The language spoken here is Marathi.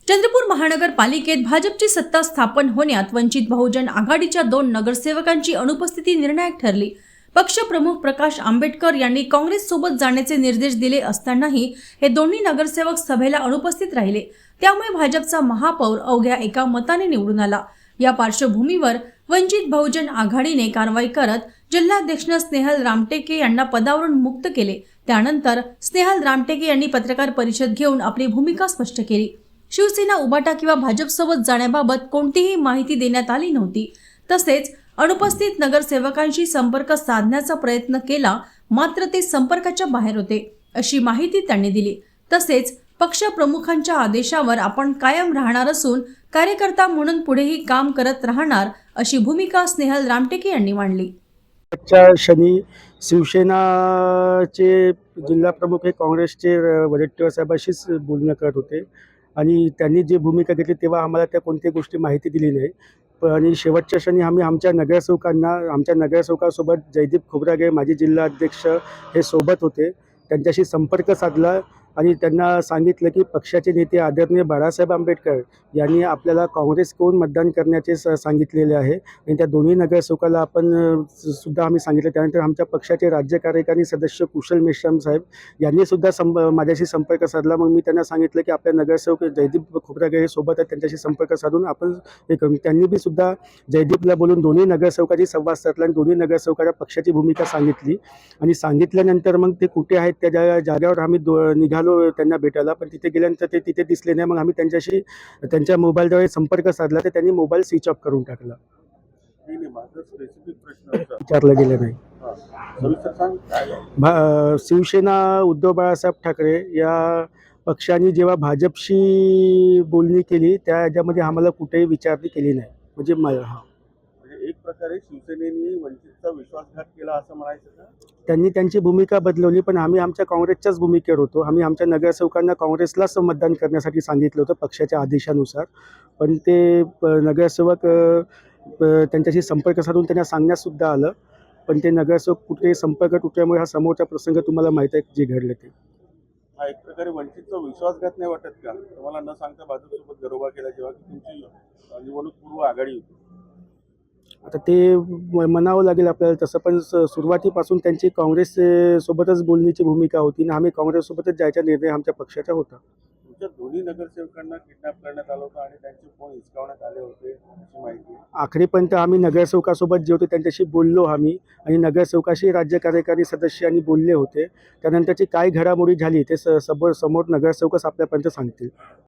चंद्रपूर महानगरपालिकेत भाजपची सत्ता स्थापन होण्यात वंचित बहुजन आघाडीच्या 2 नगरसेवकांची अनुपस्थिती निर्णायक ठरली। पक्षप्रमुख प्रकाश आंबेडकर यांनी काँग्रेस सोबत जाण्याचे निर्देश दिले असतानाही हे दोन्ही नगरसेवक सभेला अनुपस्थित राहिले। त्यामुळे भाजपचा महापौर अवघ्या एका मताने निवडून आला। या पार्श्वभूमीवर वंचित बहुजन आघाडीने कारवाई करत जिल्हाध्यक्ष स्नेहल रामटेके यांना पदावरून मुक्त केले। त्यानंतर स्नेहल रामटेके यांनी पत्रकार परिषद घेऊन आपली भूमिका स्पष्ट केली। शिवसेना उभाटा किंवा भाजपसोबत जाण्याबाबत कोणतीही माहिती देण्यात आली नव्हती। तसेच अनुपस्थित नगरसेवकांशी संपर्क साधण्याचा प्रयत्न केला, मात्र ते संपर्काच्या बाहेर होते अशी माहिती त्यांनी दिली। तसेच पक्षप्रमुखांच्या आदेशावर आपण कायम राहणार असून कार्यकर्ता म्हणून पुढेही काम करत राहणार अशी भूमिका स्नेहल रामटेके यांनी मांडली। शनी शिवसेनाचे जिल्हा प्रमुख हे काँग्रेसचे वडेट्टीवार साहेबांशीच बोलणं करत होते आणि त्यांनी जी भूमिका घेतली तेव्हा आम्हाला त्या कोणत्याही गोष्टी माहिती दिली नाही। आणि शेवटच्या क्षणी आम्ही आमच्या नगरसेवकासोबत जयदीप खोब्रागडे माजी जिल्हा अध्यक्ष हे सोबत होते, त्यांच्याशी संपर्क साधला आणि त्यांना सांगितलं की पक्षाचे नेते आदरणीय बाळासाहेब आंबेडकर यांनी आपल्याला काँग्रेस कोण मतदान करण्याचे सांगितलेले आहे आणि त्या दोन्ही नगरसेवकाला आपण सुद्धा आम्ही सांगितलं। त्यानंतर आमच्या पक्षाचे राज्य कार्यकारी सदस्य कुशल मेश्राम साहेब यांनी सुद्धा माझ्याशी संपर्क साधला। मग मी त्यांना सांगितलं की आपल्या नगरसेवक जयदीप खोब्रागडे हे सोबत आहेत, त्यांच्याशी संपर्क साधून आपण हे करू। त्यांनी बी सुद्धा जयदीपला बोलून दोन्ही नगरसेवकांशी संवाद साधला आणि दोन्ही नगरसेवकांना पक्षाची भूमिका सांगितली आणि सांगितल्यानंतर मग ते कुठे आहेत त्या जागेवर आम्ही निघालो त्यांना भेटायला। पण तिथे गेल्यानंतर ते तिथे दिसले नाही। मग आम्ही त्यांच्या मोबाईलद्वारे संपर्क साधला तर त्यांनी मोबाईल स्विच ऑफ करून टाकला। विचारलं गेलं नाही। शिवसेना उद्धव बाळासाहेब ठाकरे या पक्षाने जेव्हा भाजपशी बोलणी केली त्या याच्यामध्ये आम्हाला कुठेही विचारणी केली नाही। म्हणजे एक प्रकारे शिवसेनेने वंचितचा विश्वासघात केला असं म्हणायचं का? त्यांनी त्यांची भूमिका बदलवली, पण आम्ही आमच्या काँग्रेसच्याच भूमिकेवर होतो। आम्ही आमच्या नगरसेवकांना काँग्रेसलाच मतदान करण्यासाठी सांगितलं होतं पक्षाच्या आदेशानुसार, पण ते नगरसेवक त्यांच्याशी संपर्क साधून त्यांना सांगण्यासुद्धा आलं, पण ते नगरसेवक कुठे संपर्क तुटल्यामुळे हा समोरचा प्रसंग तुम्हाला माहीत आहे जे घडलं ते। हा एक प्रकारे वंचितचा विश्वासघात नाही वाटत का? तुम्हाला न सांगता भाजपसोबत गरोबा केला जेव्हा की तुमची निवडणूक पूर्व आघाडी होती। आता ते म्हणावं लागेल आपल्याला तसं, पण सुरुवातीपासून त्यांची काँग्रेस सोबतच बोलण्याची भूमिका होती आणि आम्ही काँग्रेससोबतच जायचा निर्णय आमच्या पक्षाचा होता। तुमच्या दोन्ही नगरसेवकांना किडनॅप करण्यात आलं होतं आणि त्यांचे फोन हिसकावण्यात आले होते अशी माहिती आहे। आखरीपर्यंत आम्ही नगरसेवकासोबत जे होते त्यांच्याशी बोललो आम्ही आणि नगरसेवकाशी राज्य कार्यकारी सदस्यांनी बोलले होते। त्यानंतरची काय घडामोडी झाली ते समोर नगरसेवकच आपल्यापर्यंत सांगतील।